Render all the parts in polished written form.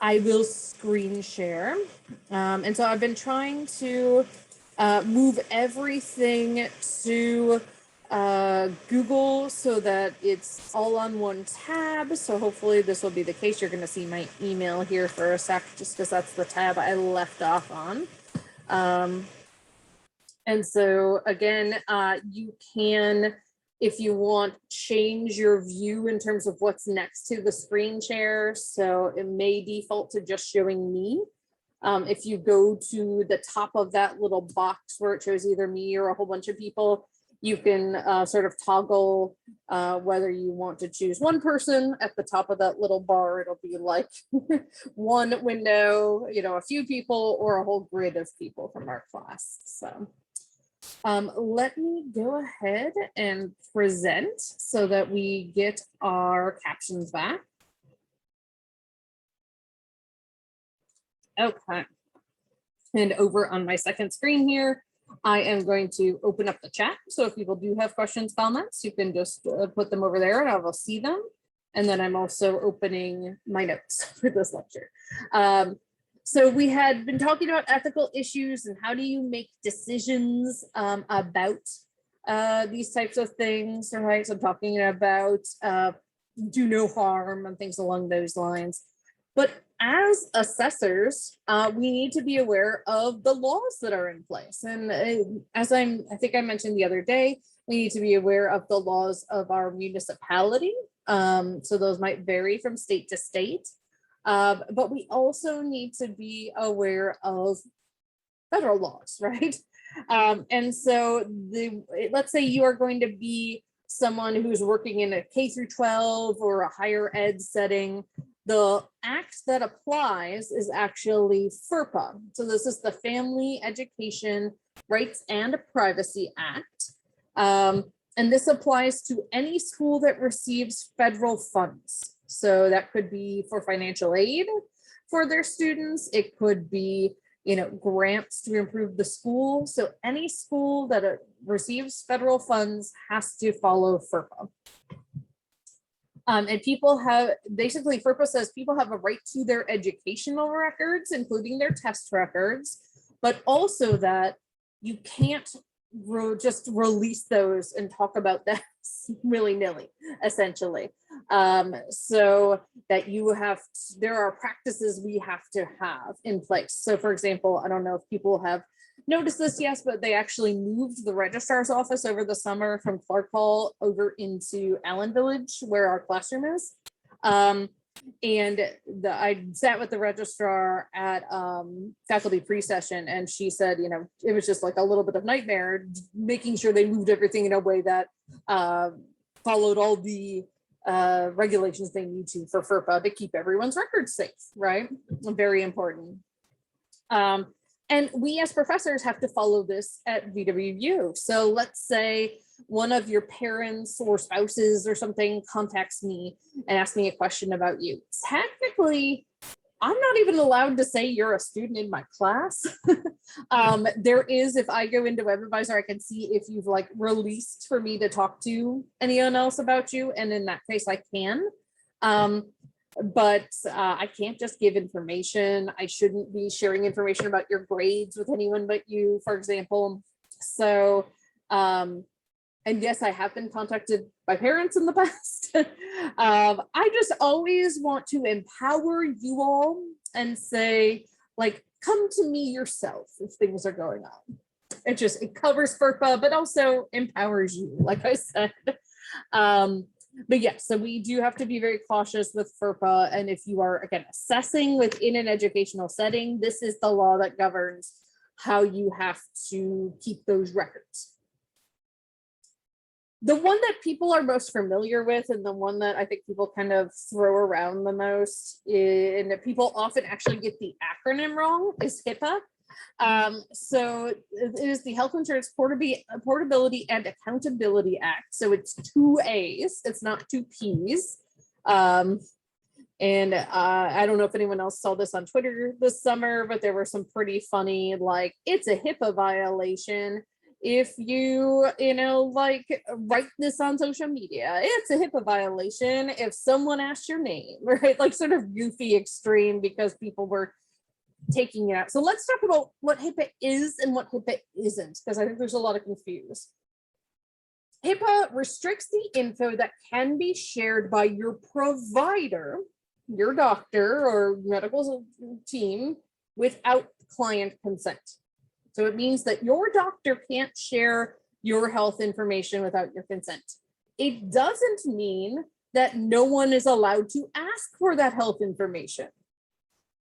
I will screen share. And so I've been trying to move everything to Google so that it's all on one tab. So hopefully this will be the case. You're going to see my email here for a sec, just because that's the tab I left off on. And so again, you can, if you want, change your view in terms of what's next to the screen share. So it may default to just showing me. If you go to the top of that little box where it shows either me or a whole bunch of people, you can sort of toggle whether you want to choose one person. At the top of that little bar, it'll be like one window, you know, a few people, or a whole grid of people from our class. So let me go ahead and present so that we get our captions back. Okay. And over on my second screen here, I am going to open up the chat. So if people do have questions, comments, you can just put them over there and I will see them. And then I'm also opening my notes for this lecture. So we had been talking about ethical issues and how do you make decisions about these types of things, right? So I'm talking about do no harm and things along those lines. But as assessors, we need to be aware of the laws that are in place. And as I think I mentioned the other day, we need to be aware of the laws of our municipality. So those might vary from state to state. But we also need to be aware of federal laws, right? And so let's say you are going to be someone who's working in a K through 12 or a higher ed setting. The act that applies is actually FERPA. So this is the Family Education Rights and Privacy Act. And this applies to any school that receives federal funds. So that could be for financial aid for their students. It could be, you know, grants to improve the school. So any school that receives federal funds has to follow FERPA. And people have, basically FERPA says people have a right to their educational records, including their test records, but also that you can't just release those and talk about that willy-nilly, essentially. So that you have, there are practices we have to have in place. So for example, I don't know if people have noticed this, yes, but they actually moved the registrar's office over the summer from Clark Hall over into Allen Village, where our classroom is. And I sat with the registrar at faculty pre-session, and she said, you know, it was just like a little bit of nightmare making sure they moved everything in a way that followed all the regulations they need to for FERPA to keep everyone's records safe, right? Very important. And we as professors have to follow this at VWU. So let's say one of your parents or spouses or something contacts me and asks me a question about you. Technically, I'm not even allowed to say you're a student in my class. There is, if I go into WebAdvisor, I can see if you've like released for me to talk to anyone else about you. And in that case, I can. But I can't just give information. I shouldn't be sharing information about your grades with anyone but you, for example. So, and yes, I have been contacted by parents in the past. I just always want to empower you all and say, like, come to me yourself if things are going on. It covers FERPA, but also empowers you, like I said. But yes, so we do have to be very cautious with FERPA. And if you are, again, assessing within an educational setting, this is the law that governs how you have to keep those records. The one that people are most familiar with, and the one that I think people kind of throw around the most, and that people often actually get the acronym wrong, is HIPAA. So it is the Health Insurance Portability and Accountability Act. So it's 2 A's, it's not 2 P's. And I don't know if anyone else saw this on Twitter this summer, but there were some pretty funny, like, it's a HIPAA violation if you, like write this on social media, it's a HIPAA violation if someone asked your name, right? Like sort of goofy extreme because people were taking it out. So let's talk about what HIPAA is and what HIPAA isn't, because I think there's a lot of confuse. HIPAA restricts the info that can be shared by your provider, your doctor or medical team, without client consent. So it means that your doctor can't share your health information without your consent. It doesn't mean that no one is allowed to ask for that health information.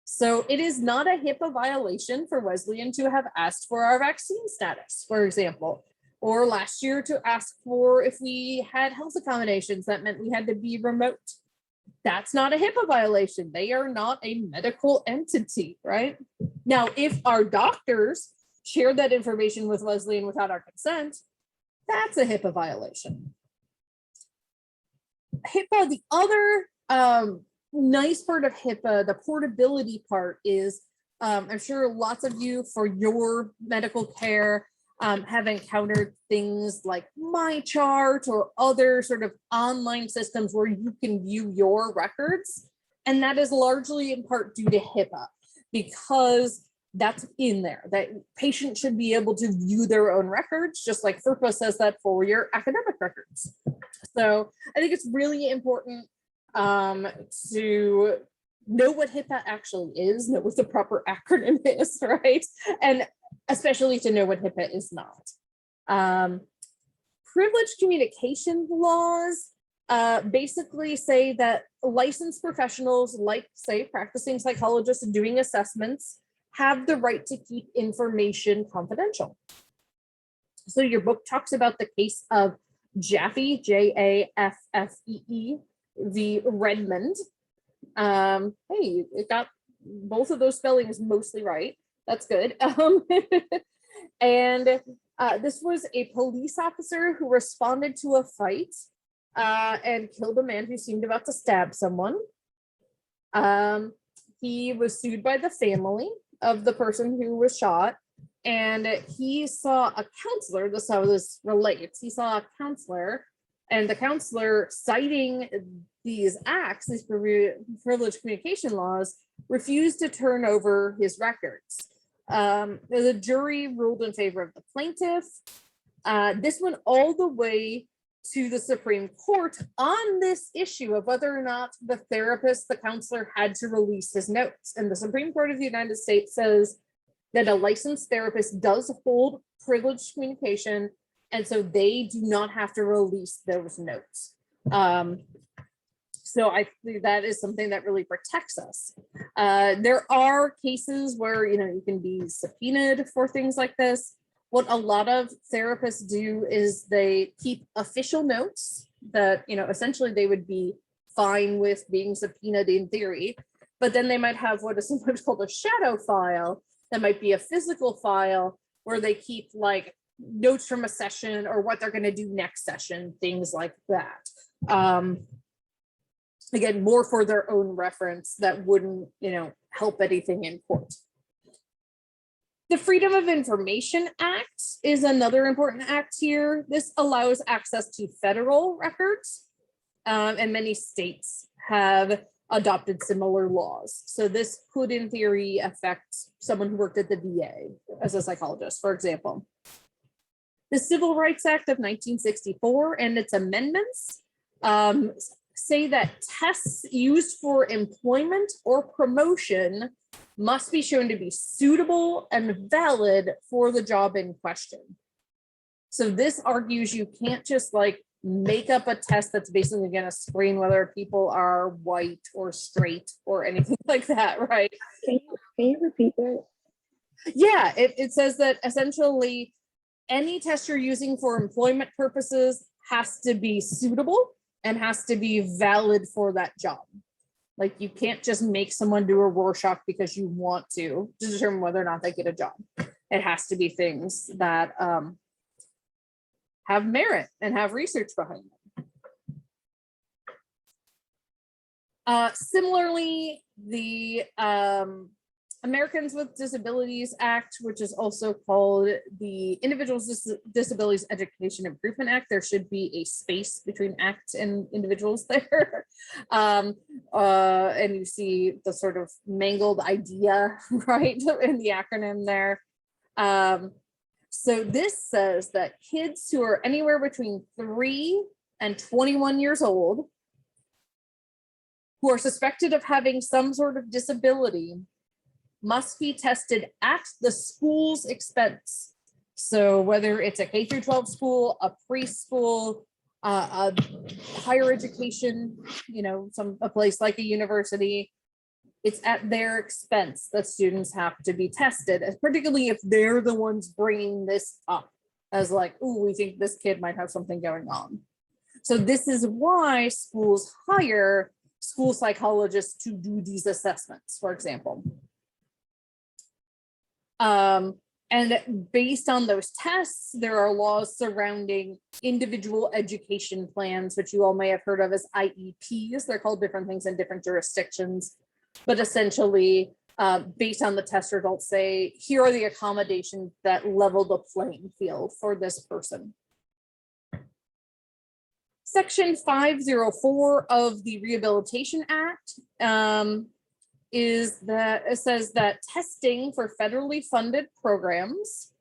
So it is not a HIPAA violation for Wesleyan to have asked for our vaccine status, for example, or last year to ask for if we had health accommodations that meant we had to be remote. That's not a HIPAA violation. They are not a medical entity, right? Now, if our doctors share that information with Wesleyan without our consent, that's a HIPAA violation. HIPAA, the other nice part of HIPAA, the portability part is, I'm sure lots of you for your medical care have encountered things like MyChart or other sort of online systems where you can view your records. And that is largely in part due to HIPAA, because that's in there, that patients should be able to view their own records, just like FERPA says that for your academic records. So I think it's really important to know what HIPAA actually is, know what the proper acronym is, right? And especially to know what HIPAA is not. Privileged communication laws basically say that licensed professionals, like say practicing psychologists and doing assessments, have the right to keep information confidential. So your book talks about the case of Jaffee, Jaffee, v. Redmond. Hey, it got both of those spellings mostly right. That's good. And this was a police officer who responded to a fight and killed a man who seemed about to stab someone. He was sued by the family of the person who was shot, and he saw a counselor. This is how this relates. He saw a counselor, and the counselor, citing these acts, these privileged communication laws, refused to turn over his records. The jury ruled in favor of the plaintiff. This went all the way to the Supreme Court on this issue of whether or not the therapist, the counselor, had to release his notes. And the Supreme Court of the United States says that a licensed therapist does hold privileged communication, and so they do not have to release those notes. So I think that is something that really protects us. There are cases where you can be subpoenaed for things like this. What a lot of therapists do is they keep official notes that essentially they would be fine with being subpoenaed in theory, but then they might have what is sometimes called a shadow file that might be a physical file where they keep like notes from a session or what they're going to do next session, things like that. Again, more for their own reference that wouldn't, help anything in court. The Freedom of Information Act is another important act here. This allows access to federal records, and many states have adopted similar laws. So this could, in theory, affect someone who worked at the VA as a psychologist, for example. The Civil Rights Act of 1964 and its amendments say that tests used for employment or promotion must be shown to be suitable and valid for the job in question. So this argues you can't just like make up a test that's basically going to screen whether people are white or straight or anything like that, right? Can you repeat that? Yeah, it says that essentially any test you're using for employment purposes has to be suitable and has to be valid for that job. Like you can't just make someone do a Rorschach because you want to determine whether or not they get a job. It has to be things that have merit and have research behind them. Similarly, the Americans with Disabilities Act, which is also called the Individuals with Disabilities Education Improvement Act. There should be a space between act and individuals there. And you see the sort of mangled idea, right, in the acronym there. So this says that kids who are anywhere between 3 and 21 years old who are suspected of having some sort of disability must be tested at the school's expense. So whether it's a K through 12 school, a preschool, a higher education, you know, a place like a university, it's at their expense that students have to be tested, particularly if they're the ones bringing this up as like, oh, we think this kid might have something going on. So this is why schools hire school psychologists to do these assessments, for example. And based on those tests, there are laws surrounding individual education plans, which you all may have heard of as IEPs. They're called different things in different jurisdictions, but essentially, based on the test results, say, here are the accommodations that level the playing field for this person. Section 504 of the Rehabilitation Act is that it says that testing for federally funded programs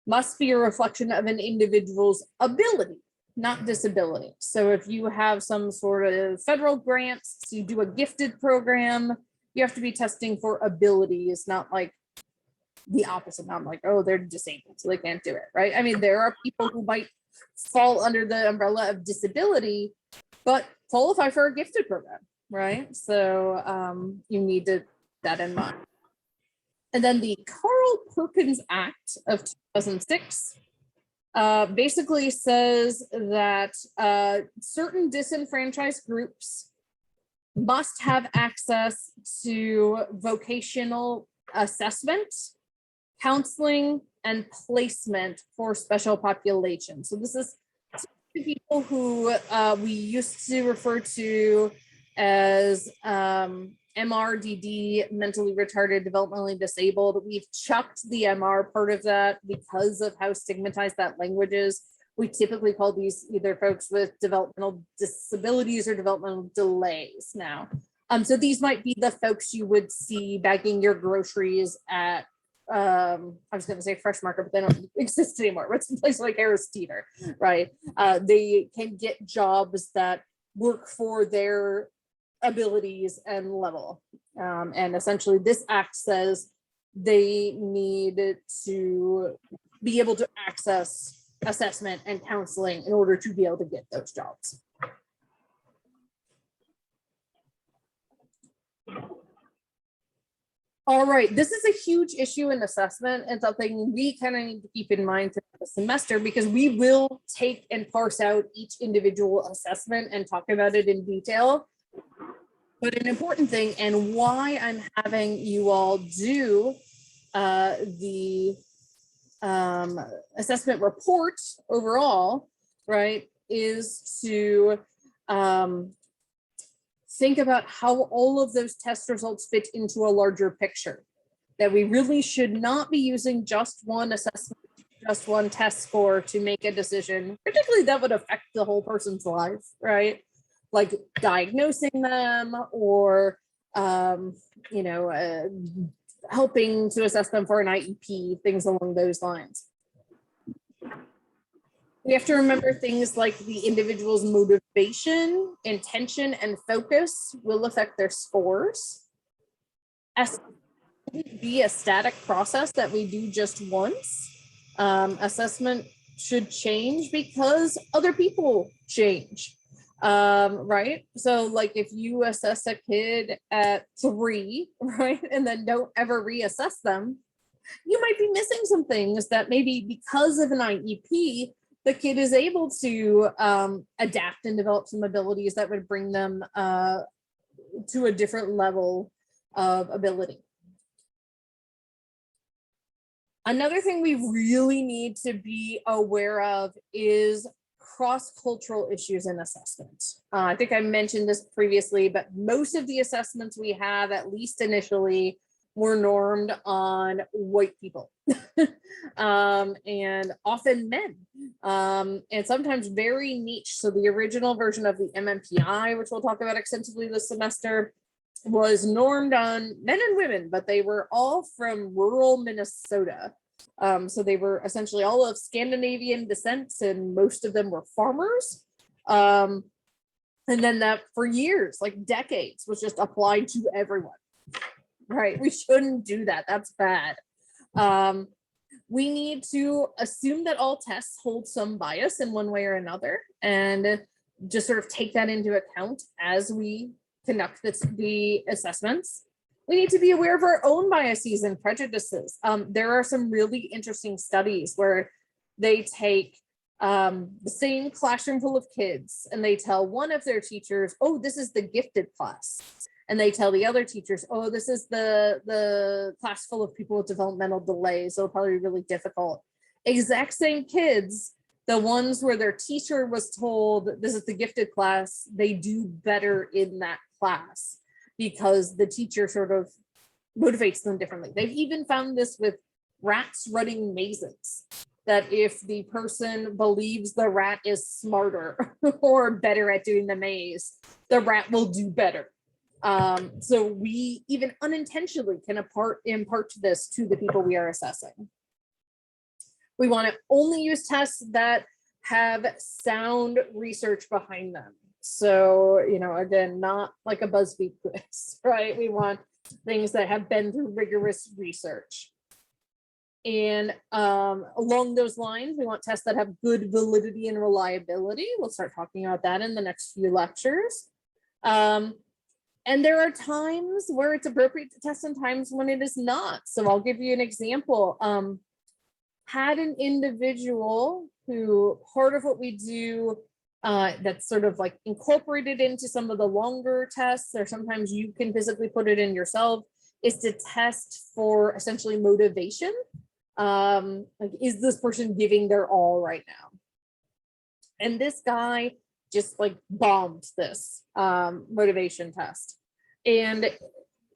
must be a reflection of an individual's ability, not disability. So if you have some sort of federal grants, you do a gifted program, you have to be testing for abilities, not like the opposite. Not like, oh, they're disabled, so they can't do it, right? I mean, there are people who might fall under the umbrella of disability, but qualify for a gifted program, right? So you need to that in mind. And then the Carl Perkins Act of 2006 basically says that certain disenfranchised groups must have access to vocational assessment, counseling, and placement for special populations. So this is people who we used to refer to as MRDD, mentally retarded, developmentally disabled. We've chucked the MR part of that because of how stigmatized that language is. We typically call these either folks with developmental disabilities or developmental delays now. So these might be the folks you would see bagging your groceries at I was going to say Fresh Market, but they don't exist anymore. What's a place like Harris Teeter, right? They can get jobs that work for their abilities and level. And essentially this act says they need to be able to access assessment and counseling in order to be able to get those jobs. All right, this is a huge issue in assessment and something we kind of need to keep in mind throughout the semester, because we will take and parse out each individual assessment and talk about it in detail. But an important thing, and why I'm having you all do the assessment report overall, right, is to think about how all of those test results fit into a larger picture. That we really should not be using just one assessment, just one test score to make a decision, particularly that would affect the whole person's life, right? Like diagnosing them or, you know, helping to assess them for an IEP, things along those lines. We have to remember things like the individual's motivation, intention, and focus will affect their scores. Be a static process that we do just once. Assessment should change because other people change, right? So like if you assess a kid at 3, right, and then don't ever reassess them, you might be missing some things that maybe because of an IEP, the kid is able to adapt and develop some abilities that would bring them to a different level of ability. Another thing we really need to be aware of is cross-cultural issues in assessment. I think I mentioned this previously, but most of the assessments we have, at least initially, were normed on white people and often men, and sometimes very niche. So the original version of the MMPI, which we'll talk about extensively this semester, was normed on men and women, but they were all from rural Minnesota. So they were essentially all of Scandinavian descent, and most of them were farmers. And then that for years, like decades, was just applied to everyone. Right? We shouldn't do that. That's bad. We need to assume that all tests hold some bias in one way or another, and just sort of take that into account as we conduct the assessments. We need to be aware of our own biases and prejudices. There are some really interesting studies where they take the same classroom full of kids and they tell one of their teachers, oh, this is the gifted class. And they tell the other teachers, oh, this is the class full of people with developmental delays. It'll probably be really difficult. Exact same kids, the ones where their teacher was told this is the gifted class, they do better in that class because the teacher sort of motivates them differently. They've even found this with rats running mazes, that if the person believes the rat is smarter or better at doing the maze, the rat will do better. So we even unintentionally can impart this to the people we are assessing. We want to only use tests that have sound research behind them. So, you know, again, not like a BuzzFeed quiz, right? We want things that have been through rigorous research. And along those lines, we want tests that have good validity and reliability. We'll start talking about that in the next few lectures. And there are times where it's appropriate to test and times when it is not. So I'll give you an example. Had an individual who part of what we do that's sort of like incorporated into some of the longer tests, or sometimes you can physically put it in yourself, is to test for essentially motivation. Like, is this person giving their all right now? And this guy just like bombed this motivation test. And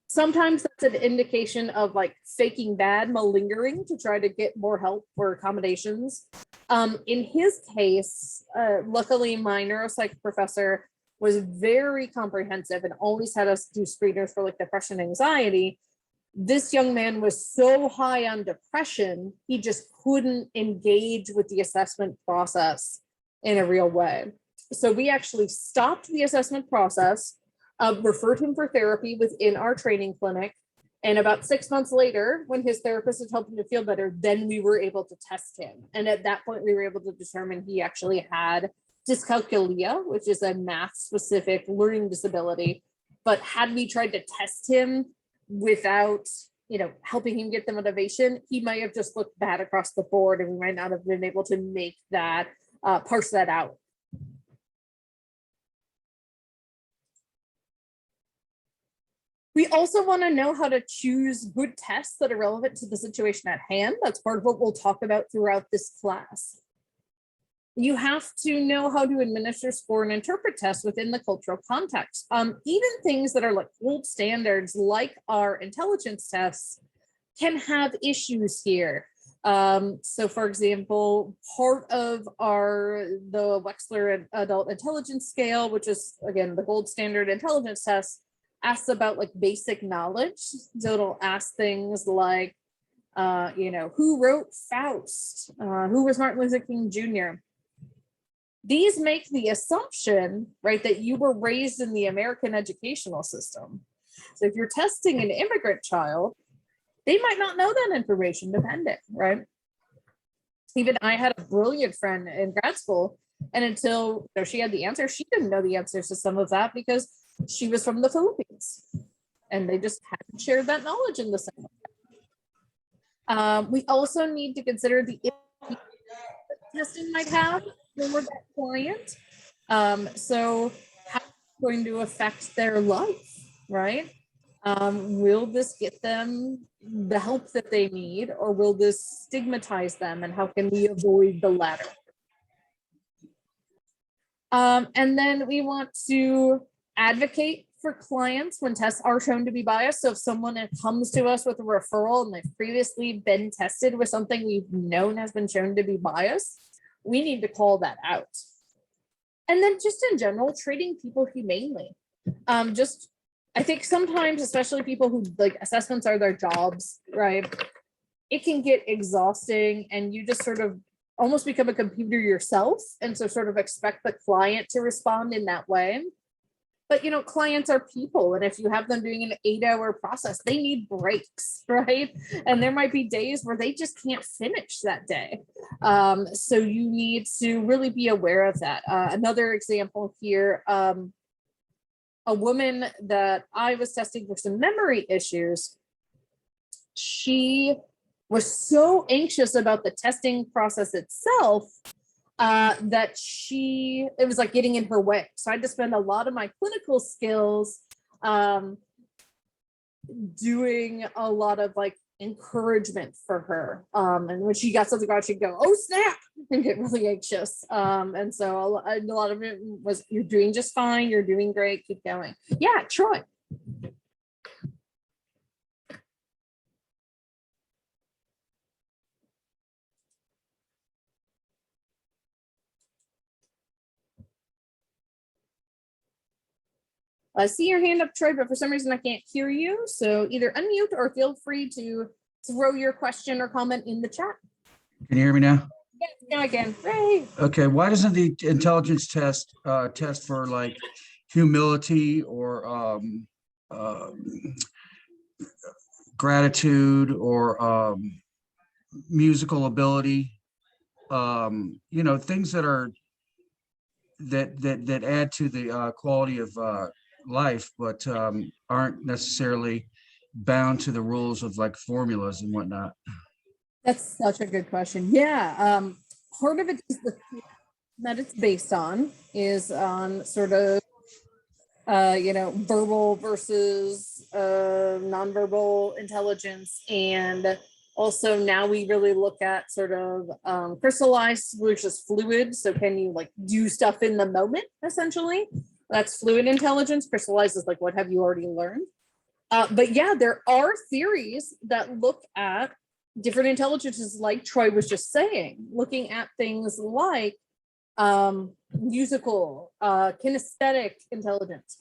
sometimes that's an indication of like faking bad, malingering to try to get more help or accommodations. In his case, luckily my neuropsych professor was very comprehensive and always had us do screeners for like depression, anxiety. This young man was so high on depression, he just couldn't engage with the assessment process in a real way. So we actually stopped the assessment process, referred him for therapy within our training clinic. And about 6 months later, when his therapist had helped him to feel better, then we were able to test him. And at that point, we were able to determine he actually had dyscalculia, which is a math-specific learning disability. But had we tried to test him without, you know, helping him get the motivation, he might have just looked bad across the board, and we might not have been able to make that, parse that out. We also want to know how to choose good tests that are relevant to the situation at hand. That's part of what we'll talk about throughout this class. You have to know how to administer, score, and interpret tests within the cultural context. Even things that are like gold standards, like our intelligence tests, can have issues here. So for example, part of the Wechsler Adult Intelligence Scale, which is again the gold standard intelligence test, asks about like basic knowledge. So it'll ask things like, you know, who wrote Faust? Who was Martin Luther King Jr.? These make the assumption, right, that you were raised in the American educational system. So if you're testing an immigrant child, they might not know that information, depending, right? Even I had a brilliant friend in grad school, and until she had the answer, she didn't know the answers to some of that because she was from the Philippines, and they just hadn't shared that knowledge in the same way. We also need to consider the impact that testing might have for that client. So how it's going to affect their life, right? Will this get them the help that they need, or will this stigmatize them, and how can we avoid the latter? And then we want to advocate for clients when tests are shown to be biased. So if someone comes to us with a referral and they've previously been tested with something we've known has been shown to be biased, we need to call that out. And then just in general, treating people humanely. I think sometimes, especially people who like assessments are their jobs, right? It can get exhausting and you just sort of almost become a computer yourself. And so sort of expect the client to respond in that way. But, you know, clients are people. And if you have them doing an 8-hour process, they need breaks, right? And there might be days where they just can't finish that day. So you need to really be aware of that. Another example here, a woman that I was testing for some memory issues, she was so anxious about the testing process itself that it was like getting in her way. So I had to spend a lot of my clinical skills doing a lot of like encouragement for her. And when she got something wrong, she'd go, "Oh snap," and get really anxious. And so a lot of it was, "You're doing just fine. You're doing great. Keep going." Yeah, Troy. I see your hand up, Troy, but for some reason I can't hear you. So either unmute or feel free to throw your question or comment in the chat. Can you hear me now? Yes, now I can. Hey. Okay, why doesn't the intelligence test test for like humility or gratitude or musical ability? You know, things that are that add to the quality of life, but aren't necessarily bound to the rules of like formulas and whatnot. That's such a good question. Yeah. Part of it is that it's based on is on sort of you know, verbal versus nonverbal intelligence. And also now we really look at sort of crystallized versus fluid. So can you like do stuff in the moment, essentially? That's fluid intelligence. Crystallized is like, what have you already learned? But yeah, there are theories that look at different intelligences, like Troy was just saying, looking at things like musical, kinesthetic intelligence.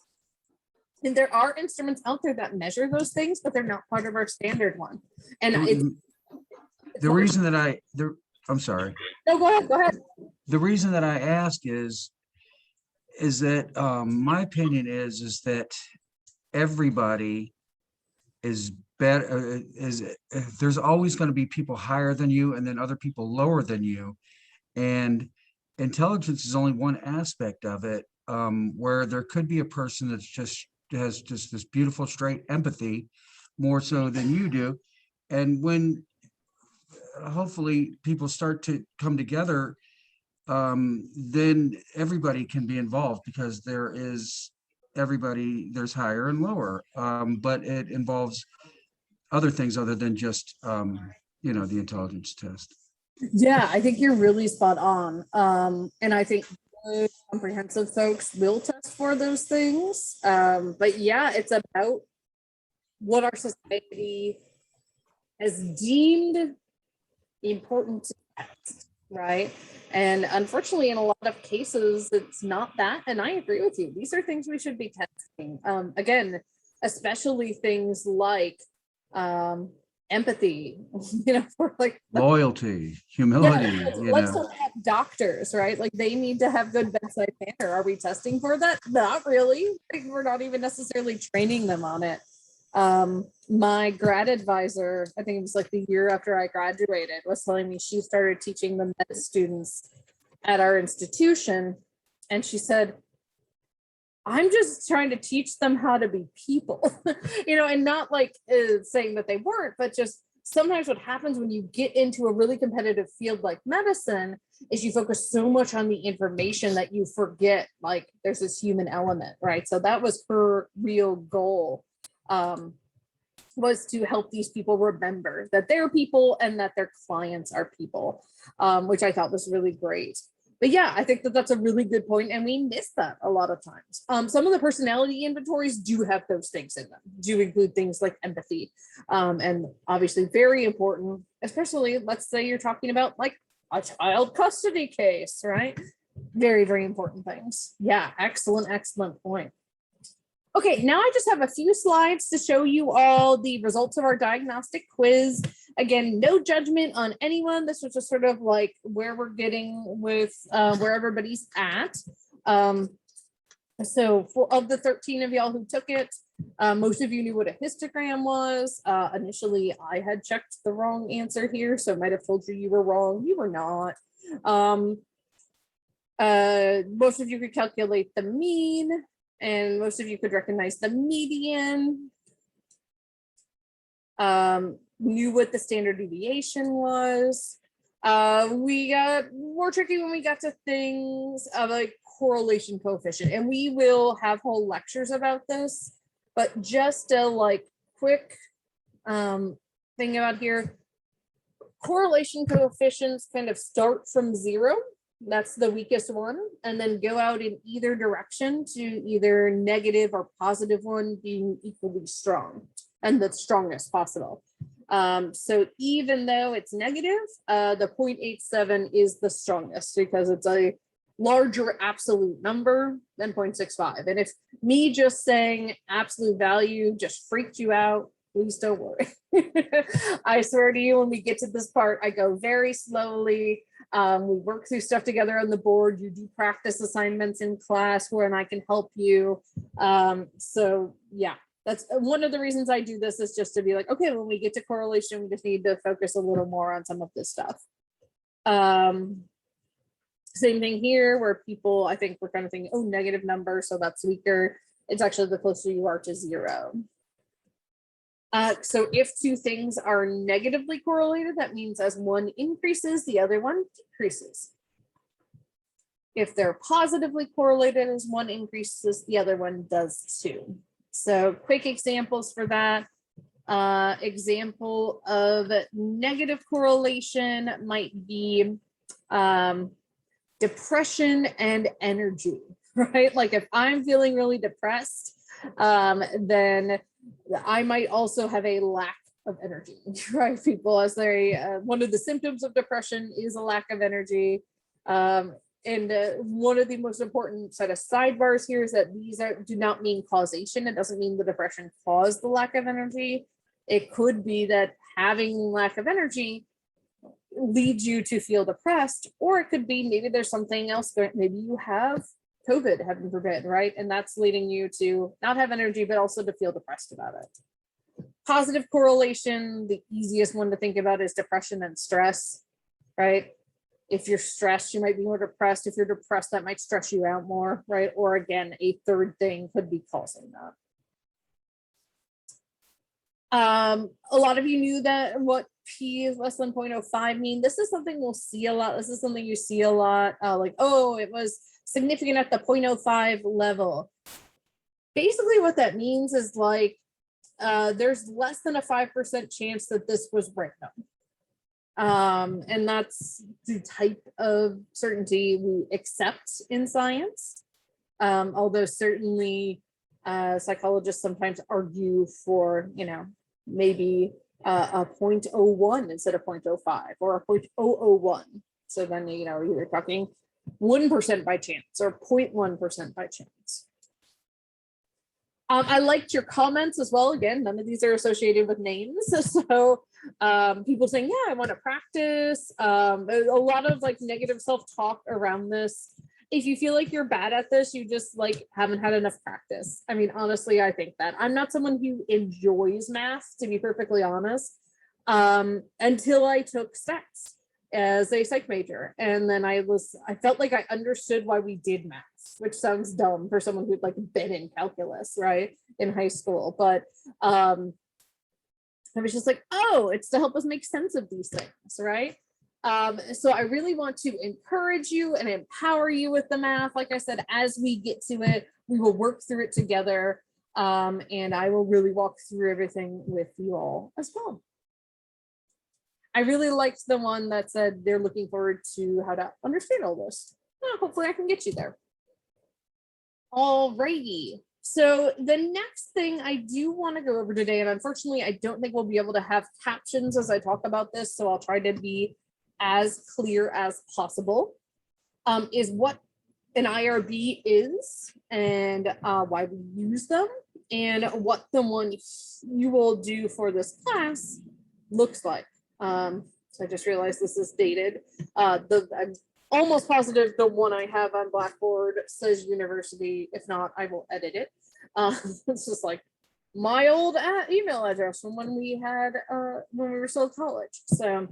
And there are instruments out there that measure those things, but they're not part of our standard one. And The reason that I'm sorry. No, go ahead. Go ahead. The reason that I ask is that my opinion is that everybody is better. There's always going to be people higher than you and then other people lower than you, and intelligence is only one aspect of it, where there could be a person that's has just this beautiful straight empathy more so than you do, and when hopefully people start to come together, then everybody can be involved, because there's higher and lower, but it involves other things other than just you know, the intelligence test. Yeah, I think you're really spot on. And I think good comprehensive folks will test for those things. But yeah, it's about what our society has deemed important to test, right? And unfortunately, in a lot of cases, it's not that. And I agree with you. These are things we should be testing. Again, especially things like empathy, you know, for like Loyalty, humility, yeah, let's look at doctors, right? Like they need to have good bedside manner. Are we testing for that? Not really. Like, we're not even necessarily training them on it. My grad advisor, I think it was like the year after I graduated, was telling me she started teaching the med students at our institution. And she said, "I'm just trying to teach them how to be people," you know, and not like saying that they weren't, but just sometimes what happens when you get into a really competitive field like medicine is you focus so much on the information that you forget, like there's this human element, right? So that was her real goal, was to help these people remember that they're people and that their clients are people, which I thought was really great. But yeah, I think that that's a really good point, and we miss that a lot of times. Some of the personality inventories do have those things in them, do include things like empathy, and obviously very important, especially let's say you're talking about like a child custody case, right? Very, very important things. Yeah, excellent, excellent point. Okay, now I just have a few slides to show you all the results of our diagnostic quiz. Again, no judgment on anyone. This was just sort of like where we're getting with where everybody's at. So for of the 13 of y'all who took it, most of you knew what a histogram was. Initially, I had checked the wrong answer here, so it might have told you you were wrong. You were not. Most of you could calculate the mean, and most of you could recognize the median. Knew what the standard deviation was. We got more tricky when we got to things of like correlation coefficient, and we will have whole lectures about this, but just a like quick thing about here. Correlation coefficients kind of start from 0. That's the weakest one, and then go out in either direction to either negative or positive one being equally strong and the strongest possible. So even though it's negative, the 0.87 is the strongest because it's a larger absolute number than 0.65. And if me just saying absolute value just freaked you out, please don't worry. I swear to you, when we get to this part, I go very slowly. We work through stuff together on the board. You do practice assignments in class where I can help you. So yeah, that's one of the reasons I do this, is just to be like, okay, when we get to correlation, we just need to focus a little more on some of this stuff. Same thing here, where people, I think we're kind of thinking, oh, negative number, so that's weaker. It's actually the closer you are to 0. So if two things are negatively correlated, that means as one increases, the other one decreases. If they're positively correlated, as one increases, the other one does too. So quick examples for that. Example of negative correlation might be depression and energy, right? Like if I'm feeling really depressed, then I might also have a lack of energy, right? People, as they, one of the symptoms of depression is a lack of energy. And one of the most important set of sidebars here is that these do not mean causation. It doesn't mean the depression caused the lack of energy. It could be that having lack of energy leads you to feel depressed, or it could be maybe there's something else going. Maybe you have COVID, heaven forbid, right? And that's leading you to not have energy, but also to feel depressed about it. Positive correlation, the easiest one to think about is depression and stress, right? If you're stressed, you might be more depressed. If you're depressed, that might stress you out more, right? Or again, a third thing could be causing that. A lot of you knew that what P is less than 0.05 mean. This is something we'll see a lot. This is something you see a lot, like, oh, it was significant at the 0.05 level. Basically what that means is like, there's less than a 5% chance that this was random. And that's the type of certainty we accept in science. Although certainly psychologists sometimes argue for, you know, maybe a 0.01 instead of 0.05 or a 0.001. So then, you know, you're talking 1% by chance or 0.1% by chance. I liked your comments as well. Again, none of these are associated with names. So people saying, yeah, I want to practice. A lot of like negative self-talk around this. If you feel like you're bad at this, you just like haven't had enough practice. I mean, honestly, I think that I'm not someone who enjoys math, to be perfectly honest, until I took stats as a psych major. And then I felt like I understood why we did math, which sounds dumb for someone who'd like been in calculus, right, in high school. But I was just like, oh, it's to help us make sense of these things, right? So I really want to encourage you and empower you with the math. Like I said, as we get to it, we will work through it together. And I will really walk through everything with you all as well. I really liked the one that said they're looking forward to how to understand all this. Hopefully I can get you there. Alrighty. So the next thing I do want to go over today, and unfortunately I don't think we'll be able to have captions as I talk about this, so I'll try to be as clear as possible, is what an IRB is and why we use them, and what the one you will do for this class looks like. So I just realized this is dated. I'm almost positive the one I have on Blackboard says university. If not, I will edit it. It's just like my old email address from when we were still at college. So,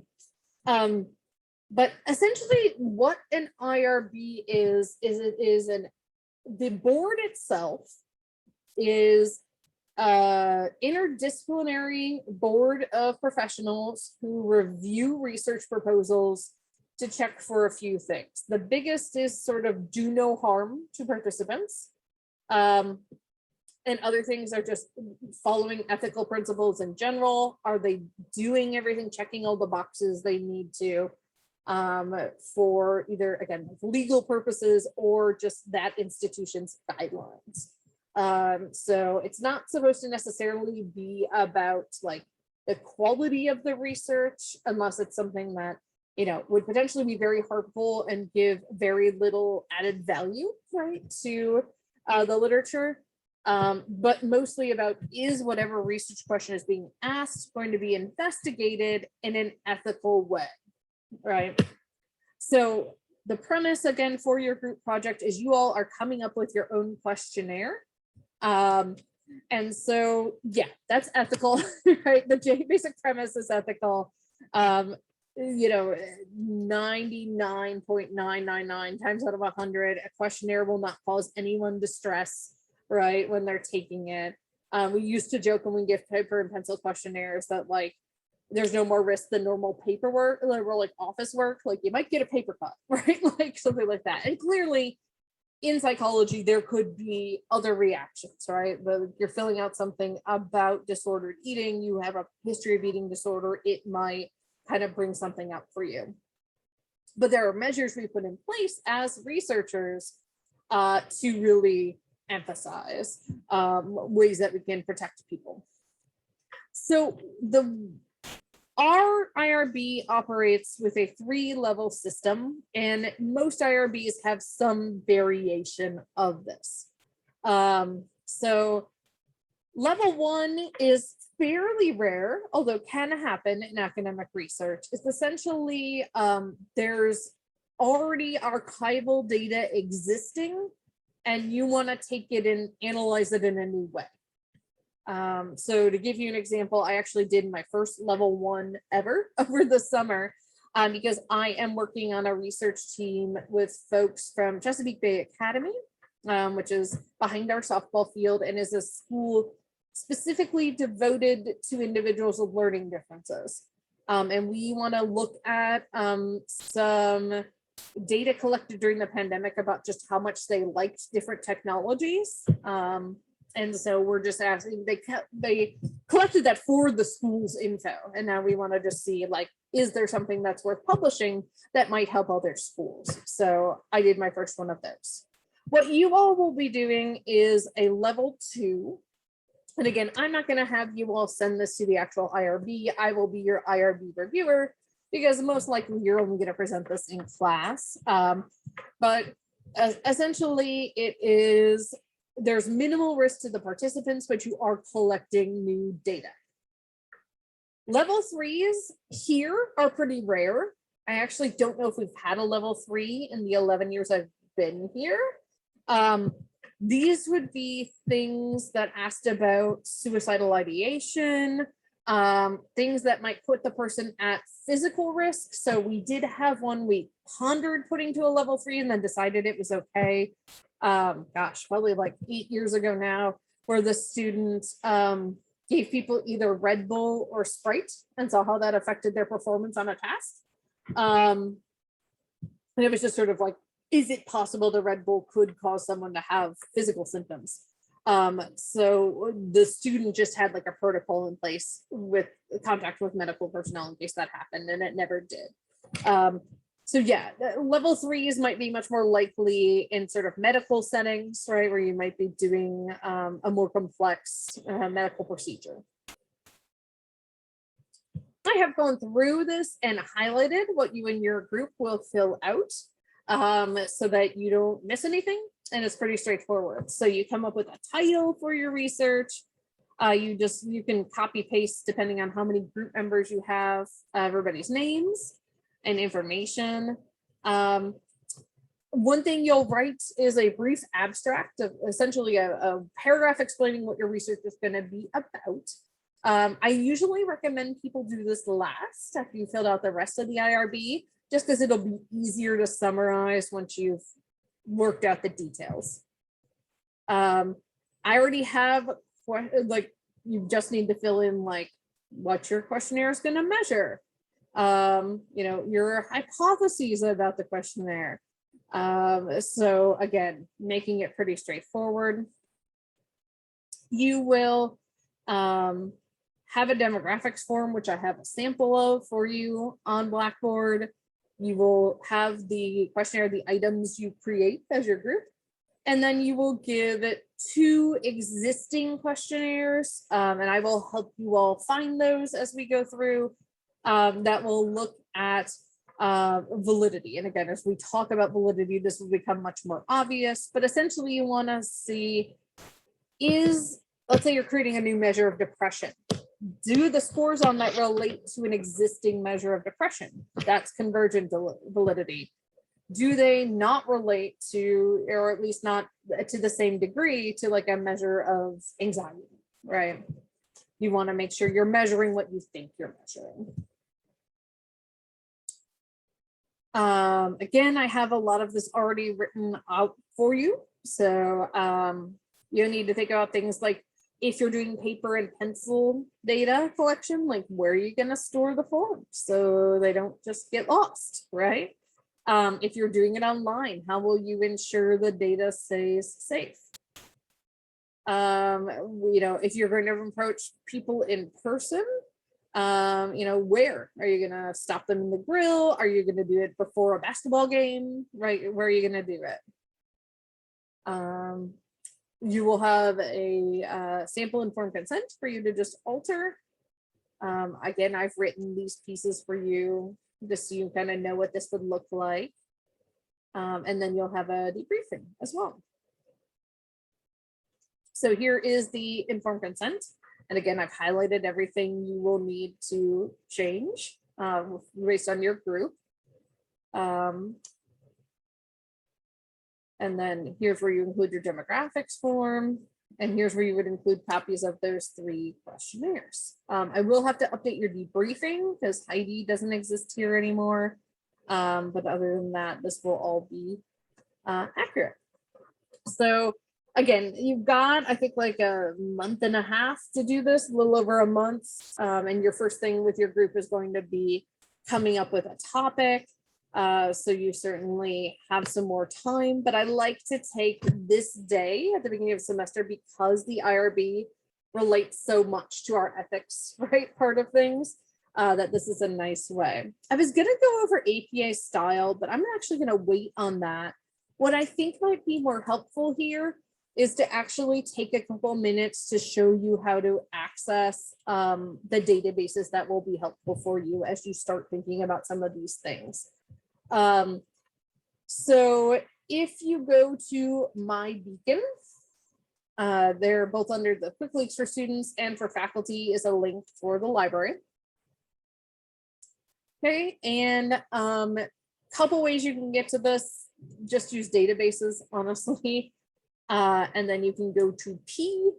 but essentially what an IRB is the board itself is interdisciplinary board of professionals who review research proposals to check for a few things. The biggest is sort of do no harm to participants. And other things are just following ethical principles in general. Are they doing everything, checking all the boxes they need to for either, again, legal purposes or just that institution's guidelines. So it's not supposed to necessarily be about like the quality of the research, unless it's something that, you know, would potentially be very hurtful and give very little added value, right, to the literature. But mostly about, is whatever research question is being asked going to be investigated in an ethical way, right? So the premise, again, for your group project is you all are coming up with your own questionnaire. And so, yeah, that's ethical, right? The basic premise is ethical. You know, 99.999 times out of 100, a questionnaire will not cause anyone distress, right, when they're taking it. We used to joke when we give paper and pencil questionnaires that like there's no more risk than normal paperwork or like office work. Like you might get a paper cut, right? Like something like that. And clearly in psychology, there could be other reactions, right? But you're filling out something about disordered eating, you have a history of eating disorder, it might kind of bring something up for you. But there are measures we put in place as researchers to really emphasize ways that we can protect people. So our IRB operates with a 3-level system, and most IRBs have some variation of this. So level 1 is fairly rare, although can happen in academic research. It's essentially there's already archival data existing, and you want to take it and analyze it in a new way. So to give you an example, I actually did my first level 1 ever over the summer because I am working on a research team with folks from Chesapeake Bay Academy, which is behind our softball field and is a school specifically devoted to individuals with learning differences. And we want to look at some data collected during the pandemic about just how much they liked different technologies. And so we're just asking, they collected that for the school's info. And now we want to just see, like, is there something that's worth publishing that might help other schools? So I did my first one of those. What you all will be doing is a level 2. And again, I'm not going to have you all send this to the actual IRB. I will be your IRB reviewer because most likely you're only going to present this in class. But essentially it is, there's minimal risk to the participants, but you are collecting new data. Level 3s here are pretty rare. I actually don't know if we've had a level 3 in the 11 years I've been here. These would be things that asked about suicidal ideation, things that might put the person at physical risk. So we did have one we pondered putting to a level 3 and then decided it was okay. Gosh, probably like 8 years ago now, where the students gave people either Red Bull or Sprite and saw how that affected their performance on a task. And it was just sort of like, is it possible the Red Bull could cause someone to have physical symptoms? So the student just had like a protocol in place with contact with medical personnel in case that happened, and it never did. So yeah, level 3s might be much more likely in sort of medical settings, right, where you might be doing a more complex medical procedure. I have gone through this and highlighted what you and your group will fill out so that you don't miss anything, and it's pretty straightforward. So you come up with a title for your research. You can copy paste depending on how many group members you have, everybody's names and information. One thing you'll write is a brief abstract of essentially a paragraph explaining what your research is going to be about. I usually recommend people do this last after you filled out the rest of the IRB, just because it'll be easier to summarize once you've worked out the details. I already have, like, you just need to fill in like what your questionnaire is going to measure. Your hypotheses about the questionnaire. So again, making it pretty straightforward. You will have a demographics form, which I have a sample of for you on Blackboard. You will have the questionnaire, the items you create as your group, and then you will give it 2 existing questionnaires, and I will help you all find those as we go through, that will look at validity. And again, as we talk about validity, this will become much more obvious, but essentially you want to see let's say you're creating a new measure of depression. Do the scores on that relate to an existing measure of depression? That's convergent validity. Do they not relate to, or at least not to the same degree, to like a measure of anxiety, right? You want to make sure you're measuring what you think you're measuring. Again, I have a lot of this already written out for you. So you need to think about things like, if you're doing paper and pencil data collection, like where are you going to store the forms so they don't just get lost, right? If you're doing it online, how will you ensure the data stays safe? If you're going to approach people in person, where are you going to stop them in the grill? Are you going to do it before a basketball game, right? Where are you going to do it? You will have a sample informed consent for you to just alter. Again, I've written these pieces for you just so you kind of know what this would look like. And then you'll have a debriefing as well. So here is the informed consent. And again, I've highlighted everything you will need to change based on your group. And then here's where you include your demographics form. And here's where you would include copies of those 3 questionnaires. I will have to update your debriefing because Heidi doesn't exist here anymore. But other than that, this will all be accurate. So again, you've got, I think, like a month and a half to do this, a little over a month. And your first thing with your group is going to be coming up with a topic. So you certainly have some more time, but I like to take this day at the beginning of the semester because the IRB relates so much to our ethics, right, part of things, that this is a nice way. I was going to go over APA style, but I'm actually going to wait on that. What I think might be more helpful here is to actually take a couple minutes to show you how to access the databases that will be helpful for you as you start thinking about some of these things. So if you go to MyBeacon, they're both under the quick links for students and for faculty is a link for the library. Okay, and couple ways you can get to this, just use databases, honestly. And then you can go to P,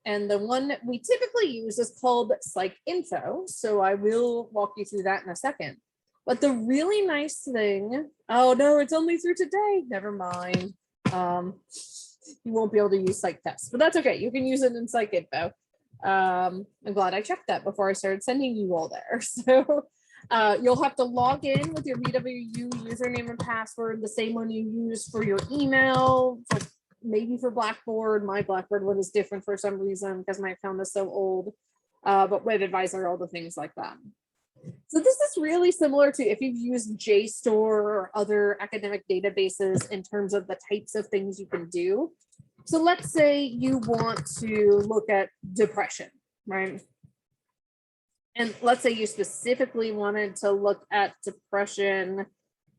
and the one that we typically use is called PsycInfo. So I will walk you through that in a second. But the really nice thing, oh no, it's only through today. Never mind. You won't be able to use PsycTest, but that's okay. You can use it in PsycInfo. I'm glad I checked that before I started sending you all there. So you'll have to log in with your BWU username and password, the same one you use for your email, maybe for Blackboard. My Blackboard one is different for some reason because my account is so old, but WebAdvisor, all the things like that. So this is really similar to if you've used JSTOR or other academic databases in terms of the types of things you can do. So let's say you want to look at depression, right? And let's say you specifically wanted to look at depression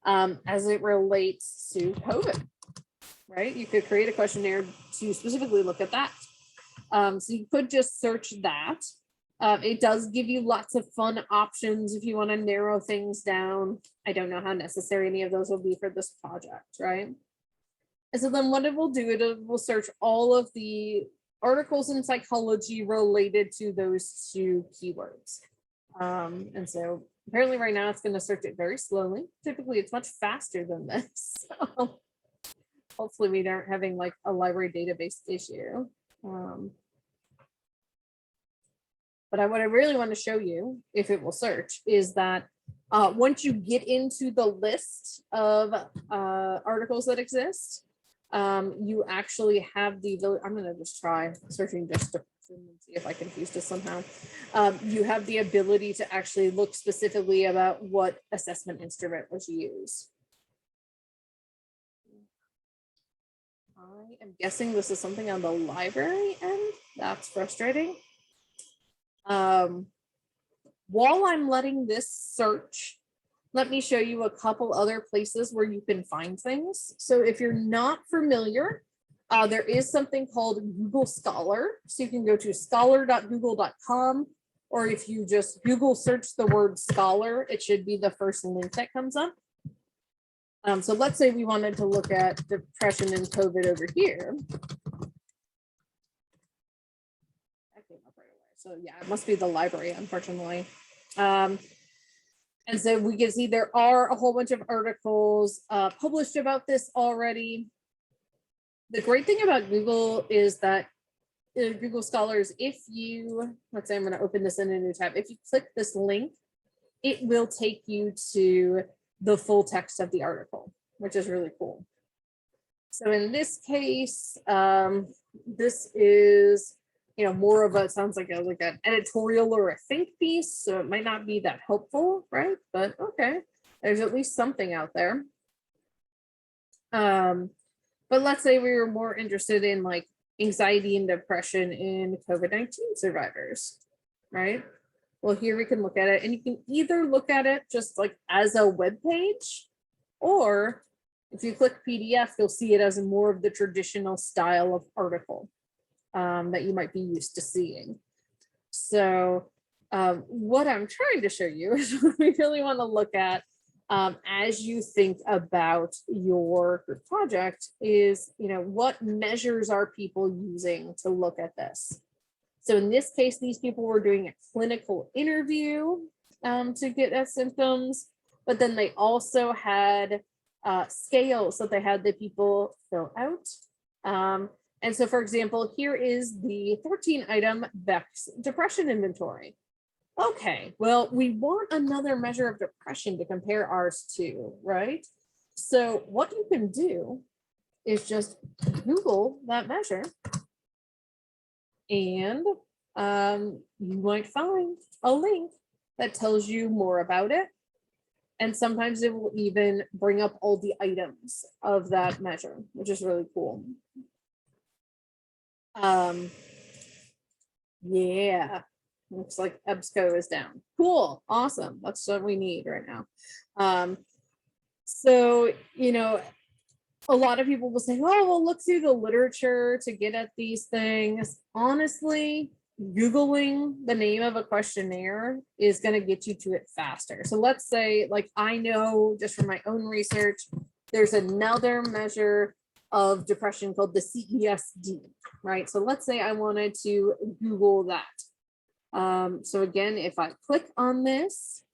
as it relates to COVID, right? You could create a questionnaire to specifically look at that. So you could just search that. It does give you lots of fun options if you want to narrow things down. I don't know how necessary any of those will be for this project, right? And so then what it will do, it will search all of the articles in psychology related to those two keywords. And so apparently right now it's going to search it very slowly. Typically it's much faster than this. So hopefully we aren't having like a library database issue. But what I really want to show you, if it will search, is that once you get into the list of articles that exist, you actually have the ability. I'm going to just try searching just to see if I can use this somehow. You have the ability to actually look specifically about what assessment instrument was used. I am guessing this is something on the library end. That's frustrating. While I'm letting this search, let me show you a couple other places where you can find things. So if you're not familiar, there is something called Google Scholar. So you can go to scholar.google.com, or if you just Google search the word scholar, it should be the first link that comes up. So let's say we wanted to look at depression and COVID over here. So yeah, it must be the library, unfortunately. And so we can see there are a whole bunch of articles published about this already. The great thing about Google is that Google Scholars, if you, let's say I'm going to open this in a new tab, if you click this link, it will take you to the full text of the article, which is really cool. So in this case, this is, you know, more of a, it sounds like an editorial or a think piece, so it might not be that helpful, right? But okay, there's at least something out there. But let's say we were more interested in like anxiety and depression in COVID-19 survivors, right? Well, here we can look at it, and you can either look at it just like as a web page, or if you click PDF, you'll see it as more of the traditional style of article that you might be used to seeing. So what I'm trying to show you is what we really want to look at as you think about your group project is, you know, what measures are people using to look at this? So in this case, these people were doing a clinical interview to get at symptoms, but then they also had scales that they had the people fill out. And so, for example, here is the 13-item Beck's depression inventory. Okay, well, we want another measure of depression to compare ours to, right? So what you can do is just Google that measure, and you might find a link that tells you more about it. And sometimes it will even bring up all the items of that measure, which is really cool. Yeah, looks like EBSCO is down. Cool, awesome. That's what we need right now. So, you know, a lot of people will say, oh, we'll look through the literature to get at these things. Honestly, Googling the name of a questionnaire is going to get you to it faster. So let's say, like, I know just from my own research, there's another measure of depression called the CESD, right? So let's say I wanted to Google that. So again, if I click on this,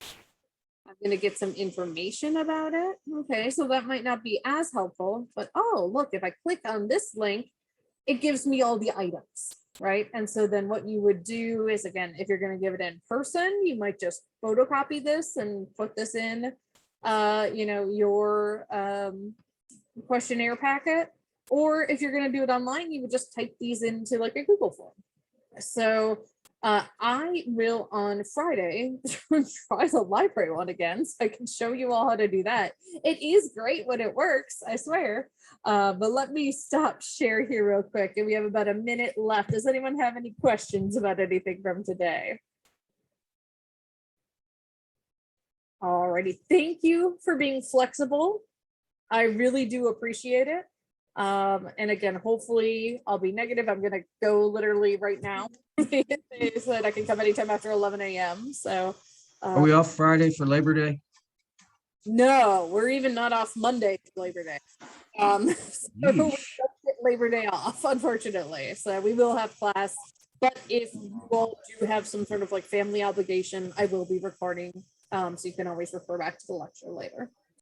I'm going to get some information about it. Okay, so that might not be as helpful, but oh, look, if I click on this link, it gives me all the items, right? And so then what you would do is, again, if you're going to give it in person, you might just photocopy this and put this in, you know, your questionnaire packet. Or if you're going to do it online, you would just type these into like a Google form. So I will on Friday try the library one again, so I can show you all how to do that. It is great when it works, I swear. But let me stop share here real quick, and we have about a minute left. Does anyone have any questions about anything from today? Alrighty, thank you for being flexible. I really do appreciate it. And again, hopefully I'll be negative. I'm gonna go literally right now. So that I can come anytime after 11 a.m. So Are we off Friday for Labor Day? no, we're even not off Monday for Labor Day. So we Yeesh. don't get Labor Day off, unfortunately. So we will have class. But if you all do have some sort of like family obligation, I will be recording. So you can always refer back to the lecture later.